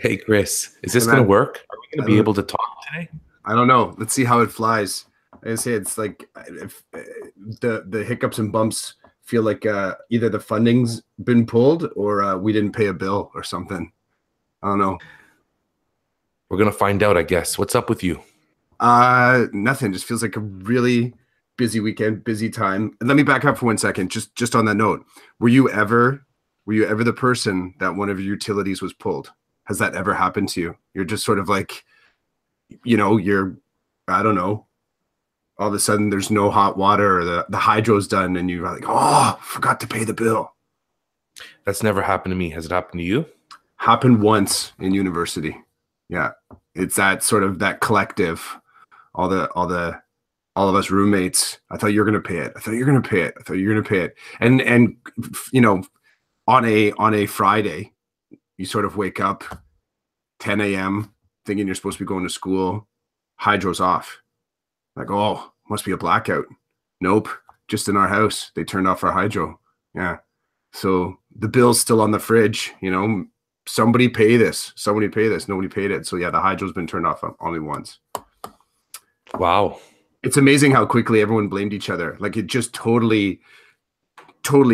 Hey, Chris, is Hey this going to man, work? Are we going I to be don't, able to talk today? I don't know. Let's see how it flies. I say it's like if the hiccups and bumps feel like either the funding's been pulled or we didn't pay a bill or something. I don't know. We're going to find out, I guess. What's up with you? Nothing. Just feels like a really busy weekend, busy time. And let me back up for 1 second. Just on that note, were you ever the person that one of your utilities was pulled? Has that ever happened to you? You're just sort of like, you're I don't know, all of a sudden there's no hot water or the hydro's done and you're like, oh, forgot to pay the bill. That's never happened to me. Has it happened to you? Happened once in university. Yeah. It's that sort of that collective, all of us roommates. I thought you were gonna pay it. I thought you were gonna pay it. I thought you were gonna pay it. And you know, on a Friday, you sort of wake up 10 a.m. thinking you're supposed to be going to school, hydro's off. Like, oh, must be a blackout. Nope, just in our house. They turned off our hydro. Yeah. So the bill's still on the fridge. Somebody pay this. Somebody pay this. Nobody paid it. So yeah, the hydro's been turned off only once. Wow. It's amazing how quickly everyone blamed each other. Like it just totally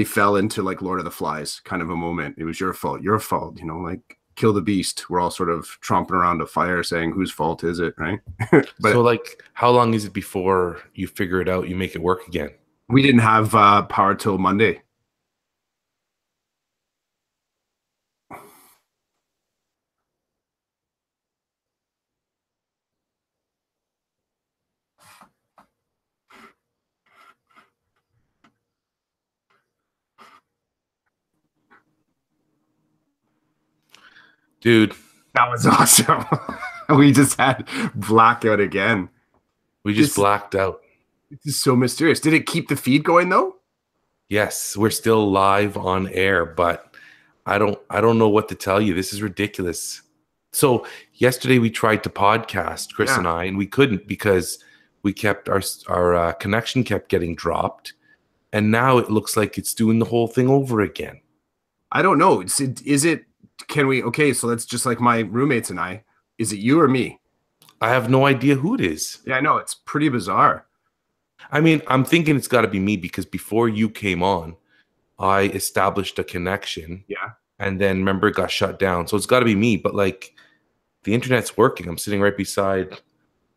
fell into like Lord of the Flies kind of a moment. It was your fault. Your fault. Like kill the beast. We're all sort of tromping around a fire saying whose fault is it, right? So, But how long is it before you figure it out, you make it work again? we didn't have power till Monday. Dude, That was awesome. We just had blackout again. we just This, blacked out. this is so mysterious. Did it keep the feed going though? Yes, we're still live on air, but I don't know what to tell you. This is ridiculous. So, yesterday we tried to podcast, Chris Yeah. and I, and we couldn't because we kept our connection kept getting dropped, and now it looks like it's doing the whole thing over again. I don't know. Is it, can we, okay, so that's just like my roommates and I. Is it you or me? I have no idea who it is. Yeah, I know. It's pretty bizarre. I mean, I'm thinking it's got to be me because before you came on, I established a connection Yeah. and then remember it got shut down. So it's got to be me. But like the internet's working. I'm sitting right beside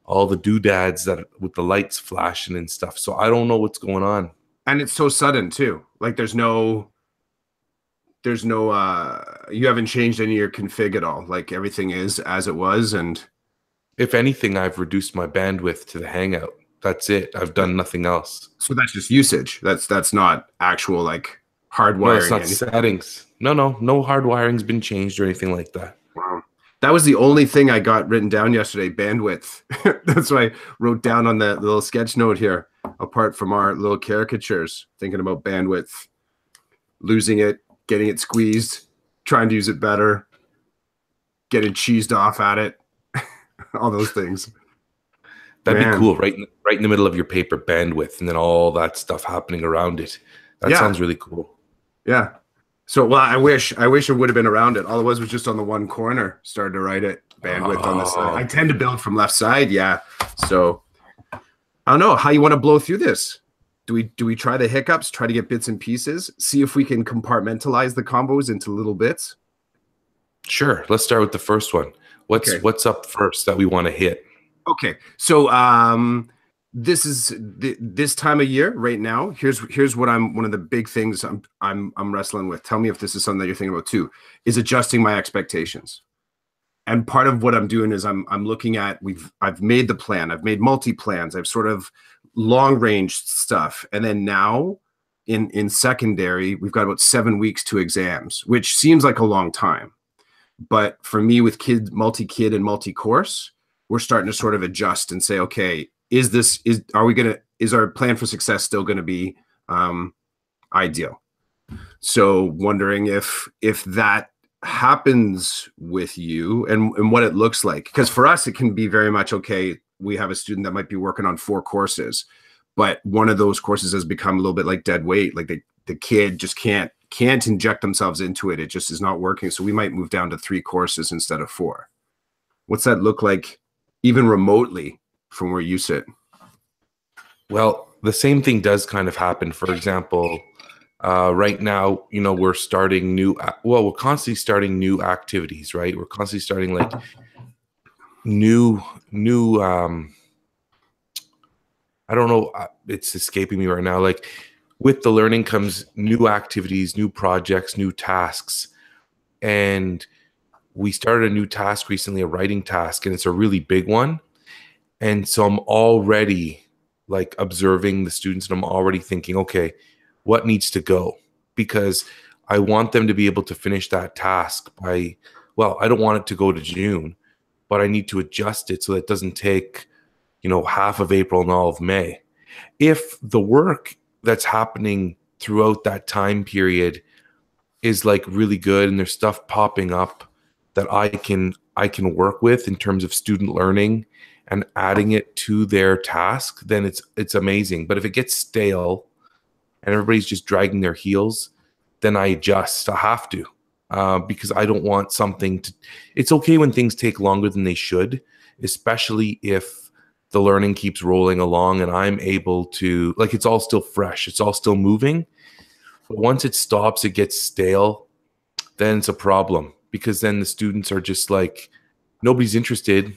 all the doodads that with the lights flashing and stuff. So I don't know what's going on. And it's so sudden too. Like there's no you haven't changed any of your config at all. Like everything is as it was. And If anything, I've reduced my bandwidth to the Hangout. That's it. I've done nothing else. so that's just usage. That's not actual like No, it's hardwiring not anything. settings. No hard wiring's been changed or anything like that. Wow. That was the only thing I got written down yesterday, bandwidth. That's why I wrote down on the little sketch note here, apart from our little caricatures, thinking about bandwidth, losing it, getting it squeezed, trying to use it better, getting cheesed off at it, all those things. That'd be Man. cool, right in the middle of your paper, bandwidth, and then all that stuff happening around it. That Yeah. sounds really cool. Yeah. So, well, I wish it would have been around it. All it was just on the one corner. Started to write it bandwidth on the side. I Oh, tend to build from left side. Yeah. So I don't know how you want to blow through this. Do we try the hiccups? Try to get bits and pieces. See if we can compartmentalize the combos into little bits. sure. Let's start with the first one. What's Okay. what's up first that we want to hit? Okay. So this is this time of year right now. Here's what I'm one of the big things I'm wrestling with. Tell me if this is something that you're thinking about too. Is adjusting my expectations. And part of what I'm doing is I'm looking at I've made the plan. I've made multi plans. I've sort of long range stuff. And then now in secondary, we've got about 7 weeks to exams, which seems like a long time. But for me with multi kid and multi course, we're starting to sort of adjust and say, okay, is our plan for success still going to be ideal? So wondering if that happens with you and what it looks like. Because for us, it can be very much, okay, we have a student that might be working on 4 courses, but one of those courses has become a little bit like dead weight. Like the kid just can't inject themselves into it. It just is not working. So we might move down to 3 courses instead of 4. What's that look like even remotely from where you sit? Well, the same thing does kind of happen. For example, right now, you know, we're starting we're constantly starting new activities, right? We're constantly starting like new, I don't know, it's escaping me right now. Like with the learning comes new activities, new projects, new tasks. And we started a new task recently, a writing task, and it's a really big one. And so I'm already like observing the students, and I'm already thinking, okay, what needs to go? Because I want them to be able to finish that task by, well, I don't want it to go to June, but I need to adjust it so that it doesn't take, you know, half of April and all of May. If the work that's happening throughout that time period is like really good and there's stuff popping up that I can work with in terms of student learning and adding it to their task, then it's amazing. But if it gets stale and everybody's just dragging their heels, then I adjust. I have to, because I don't want something to. It's okay when things take longer than they should, especially if the learning keeps rolling along and I'm able to, like, it's all still fresh, it's all still moving. But once it stops, it gets stale, then it's a problem, because then the students are just like, nobody's interested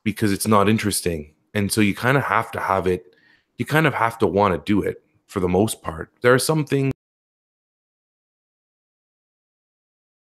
because it's not interesting. And so you kind of have to have it, you kind of have to want to do it for the most part. There are some things